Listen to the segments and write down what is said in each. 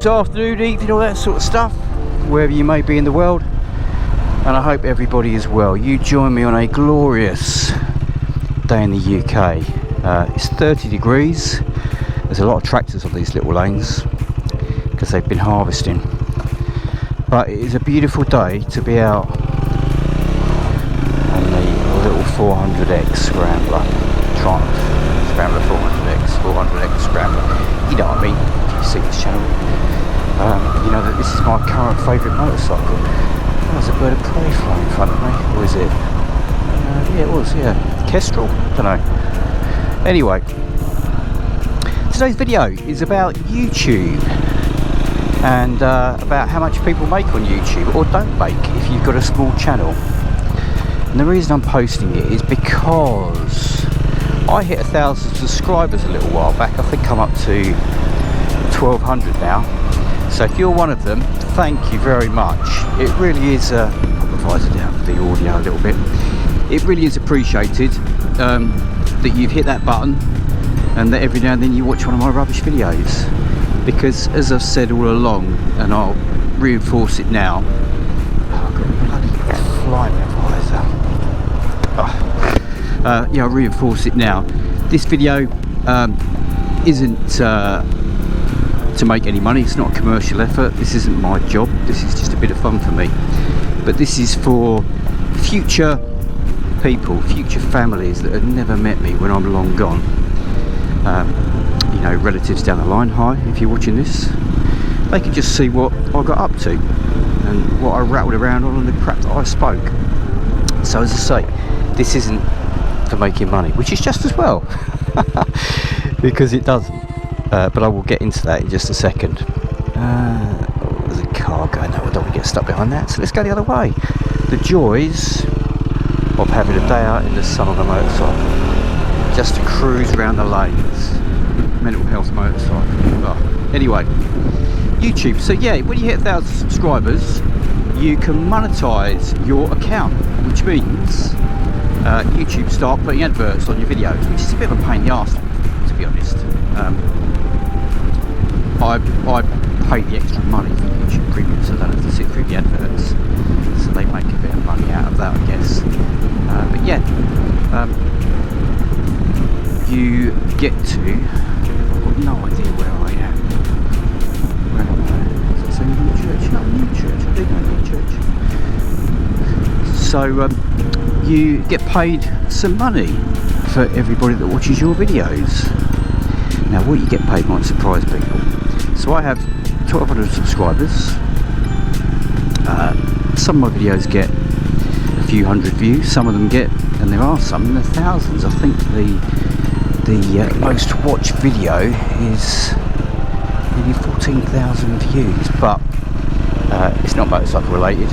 afternoon, evening, all that sort of stuff, wherever you may be in the world, and I hope everybody is well. You join me on a glorious day in the UK. It's 30 degrees. There's a lot of tractors on these little lanes because they've been harvesting, but it is a beautiful day to be out on the little 400X Scrambler Triumph. Scrambler 400X Scrambler. You know what I mean, if you see this channel. You know that this is my current favourite motorcycle. Oh, there's a bird of prey flying in front of me. Or is it? Yeah, it was, yeah. Kestrel? Don't know. Anyway, today's video is about YouTube and about how much people make on YouTube or don't make if you've got a small channel. And the reason I'm posting it is because I hit 1,000 subscribers a little while back. I think I'm up to 1,200 now. So if you're one of them, thank you very much. It really is, I'll revise it down for the audio a little bit. It really is appreciated that you've hit that button and that every now and then you watch one of my rubbish videos. Because as I've said all along, and I'll reinforce it now, I've got a bloody fly in my visor. Yeah, I'll reinforce it now. This video isn't to make any money. It's not a commercial effort. This isn't my job. This is just a bit of fun for me. But this is for future people, future families that have never met me when I'm long gone. You know, relatives down the line. Hi, if you're watching this, they could just see what I got up to and what I rattled around on and the crap that I spoke. So as I say, this isn't for making money, which is just as well, because it doesn't. But I will get into that in just a second. There's a car going. No, I don't want to get stuck behind that. So let's go the other way. The joys of having a day out in the sun on a motorcycle, just to cruise around the lanes. Mental health motorcycle. Oh. Anyway, YouTube. So yeah, when you hit 1,000 subscribers, you can monetize your account, which means YouTube start putting adverts on your videos, which is a bit of a pain in the arse, to be honest. I pay the extra money for YouTube Premium, so I don't have to sit through the adverts. So they make a bit of money out of that, I guess. But yeah, you get to. I've got no idea where I am. Where am I? Does that say New Church? No, New Church. I do know New Church. So you get paid some money for everybody that watches your videos. Now, what you get paid might surprise people. So I have 1,200 subscribers. Some of my videos get a few hundred views. Some of them get, and there are some in the thousands. I think the most watched video is nearly 14,000 views. But it's not motorcycle related.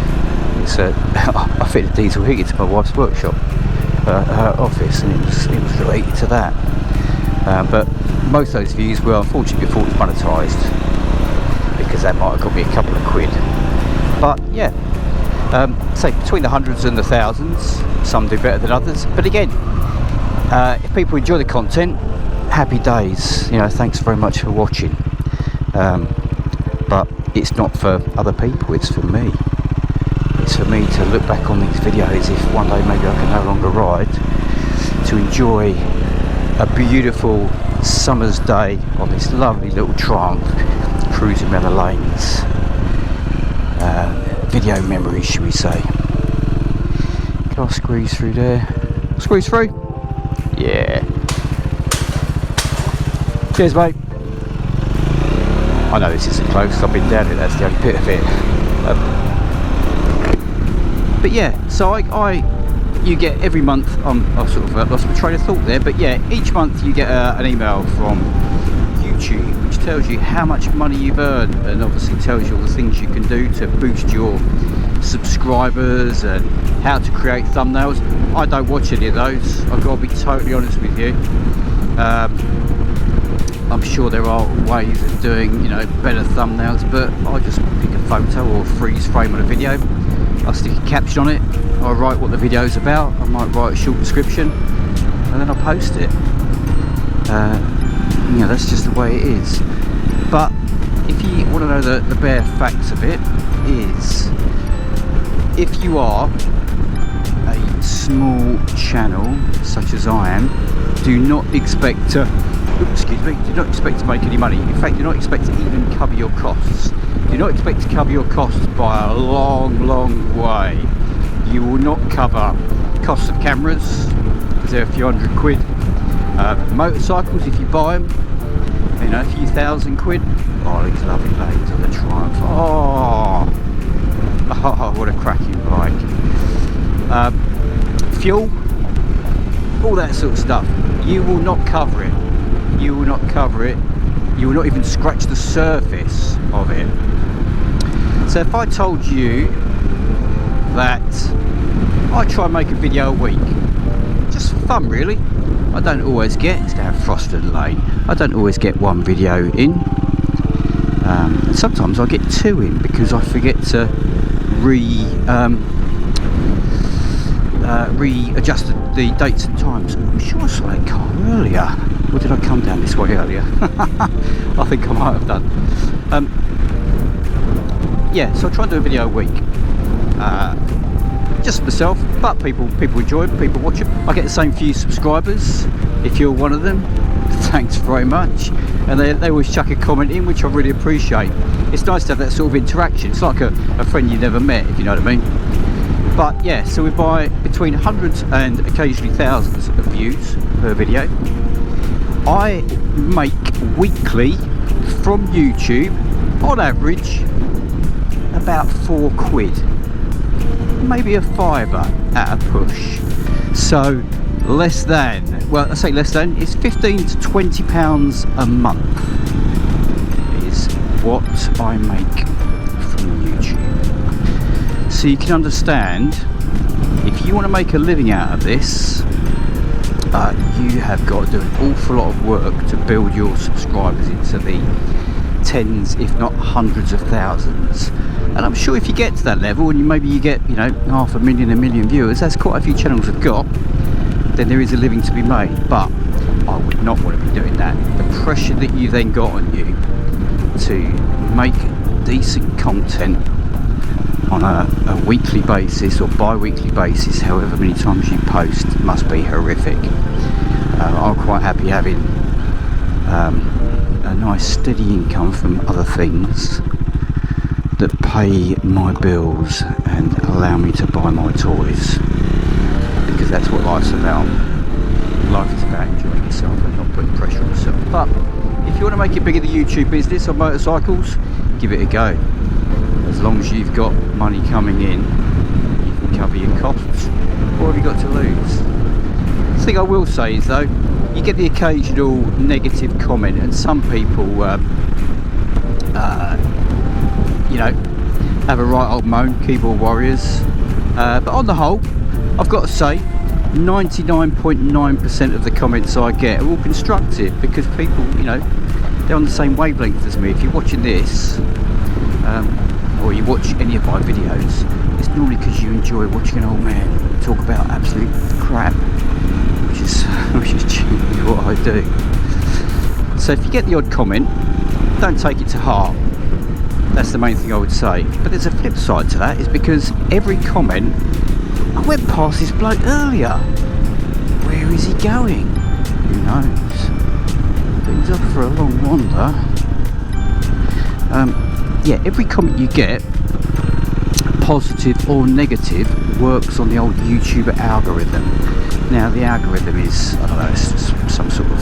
It's I fit a diesel heater to my wife's workshop, her office, and it was related to that. But most of those views were unfortunately before it was monetised, because that might have got me a couple of quid. But yeah, say between the hundreds and the thousands, some do better than others. But again, if people enjoy the content, happy days. You know, thanks very much for watching. But it's not for other people, it's for me. It's for me to look back on these videos if one day maybe I can no longer ride, to enjoy a beautiful summer's day on this lovely little Triumph cruising around the lanes. Video memories, should we say. Can I squeeze through there? Squeeze through? Yeah. Cheers, mate. I know this isn't close, I've been down it, that's the only bit of it. But yeah, so you get every month, I've sort of lost my train of thought there, but yeah, each month you get an email from YouTube which tells you how much money you've earned, and obviously tells you all the things you can do to boost your subscribers and how to create thumbnails. I don't watch any of those, I've got to be totally honest with you. I'm sure there are ways of doing, you know, better thumbnails, but I just pick a photo or freeze frame on a video, I'll stick a caption on it, I'll write what the video's about, I might write a short description, and then I'll post it. You know, that's just the way it is. But if you want to know the bare facts of it, is if you are a small channel such as I am, do not expect to do not expect to make any money. In fact, do not expect to even cover your costs. Do not expect to cover your costs by a long way. You will not cover costs of cameras, because they're a few £100. Motorcycles, if you buy them, you know, a few £1,000. Oh, these lovely ladies on the Triumph. Oh, what a cracking bike. Fuel, all that sort of stuff. You will not cover it. You will not cover it. You will not even scratch the surface of it. So if I told you that I try and make a video a week, just for fun really. I don't always get, it's down Frosted Lane, I don't always get one video in. And sometimes I get two in because I forget to readjust the dates and times. I'm sure I saw that car earlier. Or did I come down this way earlier? I think I might have done. Yeah, so I try and do a video a week. Just myself, but people enjoy it, people watch it. I get the same few subscribers. If you're one of them, thanks very much. And they always chuck a comment in, which I really appreciate. It's nice to have that sort of interaction. It's like a friend you never met, if you know what I mean. But yeah, so we buy between hundreds and occasionally thousands of views per video. I make weekly from YouTube, on average, about £4, maybe a £5 at a push. So less than, well, I say less than, it's £15 to £20 a month is what I make from YouTube. So you can understand, if you want to make a living out of this, you have got to do an awful lot of work to build your subscribers into the tens, if not hundreds of thousands. And I'm sure if you get to that level, and maybe you get, you know, 500,000, 1 million viewers, as quite a few channels have got, then there is a living to be made. But I would not want to be doing that. The pressure that you then got on you to make decent content on a weekly basis or bi-weekly basis, however many times you post, must be horrific. I'm quite happy having a nice steady income from other things that pay my bills and allow me to buy my toys, because that's what life's about. Life is about enjoying yourself and not putting pressure on yourself. But if you want to make it big in the YouTube business on motorcycles, give it a go. As long as you've got money coming in, you can cover your costs. What have you got to lose? The thing I will say is though, you get the occasional negative comment, and some people you know, have a right old moan, keyboard warriors, but on the whole, I've got to say 99.9% of the comments I get are all constructive, because people, you know, they're on the same wavelength as me. If you're watching this, or you watch any of my videos, it's normally because you enjoy watching an old man talk about absolute crap, which is genuinely what I do. So if you get the odd comment, don't take it to heart. That's the main thing I would say. But there's a flip side to that, is because every comment, I went past this bloke earlier. Where is he going? Who knows? But he's off for a long wander. Yeah, every comment you get, positive or negative, works on the old YouTuber algorithm. Now the algorithm is, I don't know, it's some sort of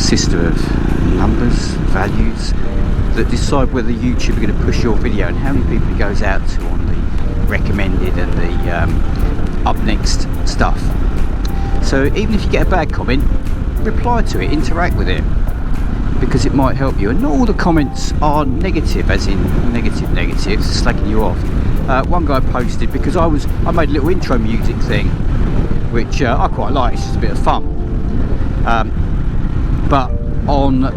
system of numbers, values, that decide whether YouTube are going to push your video and how many people it goes out to on the recommended and the up next stuff. So even if you get a bad comment, reply to it, interact with it, because it might help you. And not all the comments are negative, as in negative, slacking you off. One guy posted, because I made a little intro music thing, which I quite like, it's just a bit of fun. But on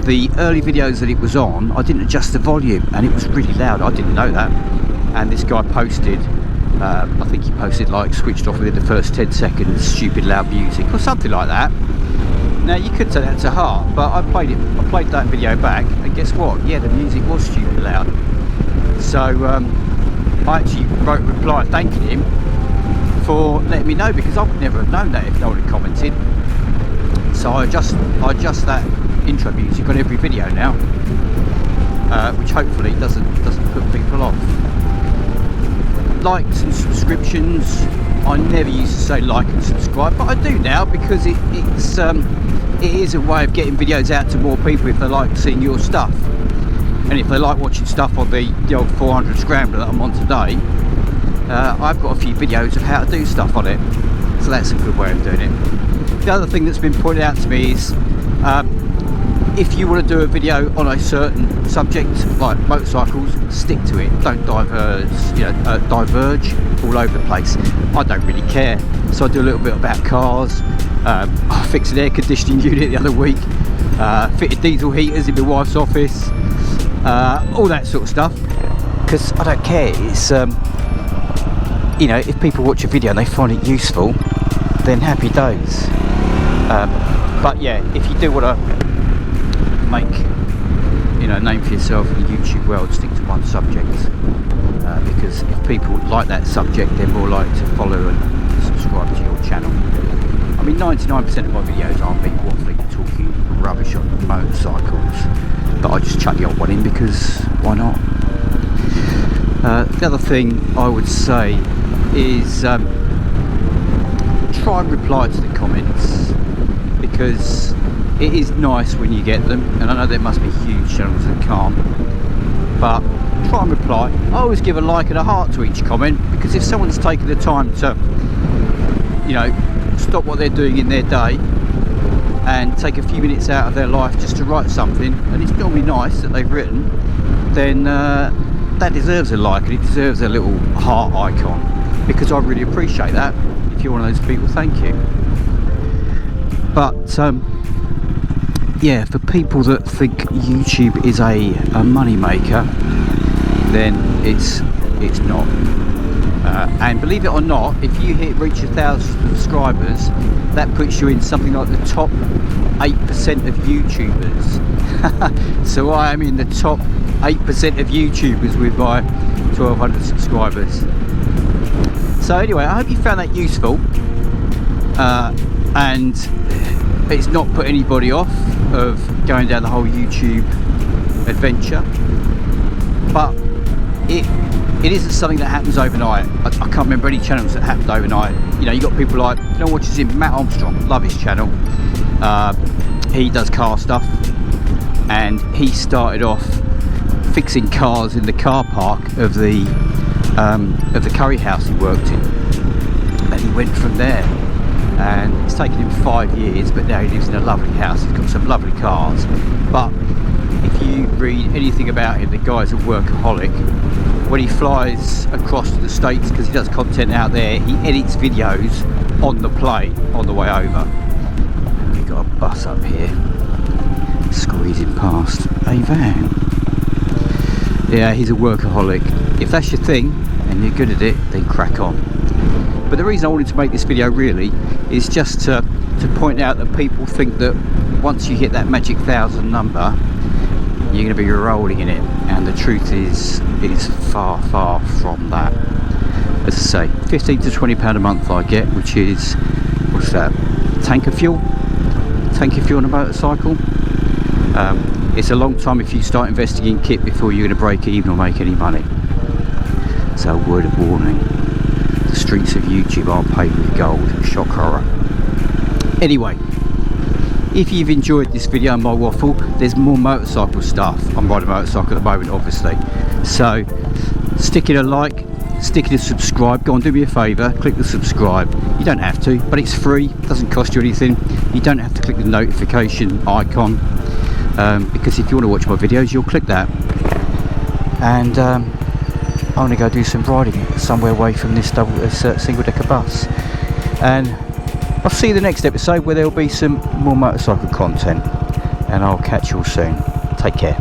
the early videos that it was on, I didn't adjust the volume and it was really loud. I didn't know that. And this guy posted, I think he posted like switched off within the first 10 seconds, stupid loud music or something like that. Now you could take that to heart, but I played that video back, and guess what? Yeah, the music was stupid loud. So I actually wrote a reply thanking him for letting me know, because I would never have known that if no one had commented. So I adjust that intro music on every video now, which hopefully doesn't put people off. Likes and subscriptions. I never used to say like and subscribe, but I do now, because it is a way of getting videos out to more people if they like seeing your stuff, and if they like watching stuff on the old 400 Scrambler that I'm on today. I've got a few videos of how to do stuff on it, so that's a good way of doing it. The other thing that's been pointed out to me is if you want to do a video on a certain subject like motorcycles, stick to it. Don't diverge all over the place. I don't really care, so I do a little bit about cars. I fixed an air conditioning unit the other week, fitted diesel heaters in my wife's office, all that sort of stuff, because I don't care. It's if people watch a video and they find it useful, then happy days. But yeah, if you do want to make a name for yourself in the YouTube world, stick to one subject, because if people like that subject, they're more likely to follow and subscribe to your channel. I mean, 99% of my videos are me waffling and talking rubbish on motorcycles, but I just chuck the odd one in because why not? The other thing I would say is try and reply to the comments, because it is nice when you get them, and I know there must be huge channels that can't, but try and reply. I always give a like and a heart to each comment, because if someone's taken the time to stop what they're doing in their day and take a few minutes out of their life just to write something, and it's normally nice that they've written, then that deserves a like, and it deserves a little heart icon, because I really appreciate that. If you're one of those people, thank you. But yeah, for people that think YouTube is a money maker, then it's not. And believe it or not, if you reach 1,000 subscribers, that puts you in something like the top 8% of YouTubers. So I am in the top 8% of YouTubers with my 1,200 subscribers. So anyway, I hope you found that useful, and it's not put anybody off of going down the whole YouTube adventure, but it isn't something that happens overnight. I can't remember any channels that happened overnight. You got people like, what is him, Matt Armstrong, love his channel. He does car stuff, and he started off fixing cars in the car park of the curry house he worked in, and he went from there, and it's taken him 5 years, but now he lives in a lovely house. He's got some lovely cars. But if you read anything about him, the guy's a workaholic. When he flies across to the States, because he does content out there, he edits videos on the plane on the way over. We've got a bus up here squeezing past a van. Yeah, he's a workaholic. If that's your thing and you're good at it, then crack on. But the reason I wanted to make this video really is just to point out that people think that once you hit that magic 1,000 number, you're going to be rolling in it, and the truth is far from that. As I say, £15 to £20 a month I get, which is, what's that, tank of fuel on a motorcycle. It's a long time if you start investing in kit before you're going to break even or make any money. So, word of warning, the streets of YouTube aren't paved with gold. Shock horror. Anyway, if you've enjoyed this video and my waffle, there's more motorcycle stuff. I'm riding a motorcycle at the moment, obviously. So stick in a like, stick in a subscribe. Go on, do me a favour, click the subscribe. You don't have to, but it's free, it doesn't cost you anything. You don't have to click the notification icon, because if you want to watch my videos, you'll click that. And I'm going to go do some riding somewhere away from this single decker bus. And I'll see you in the next episode, where there will be some more motorcycle content, and I'll catch you all soon. Take care.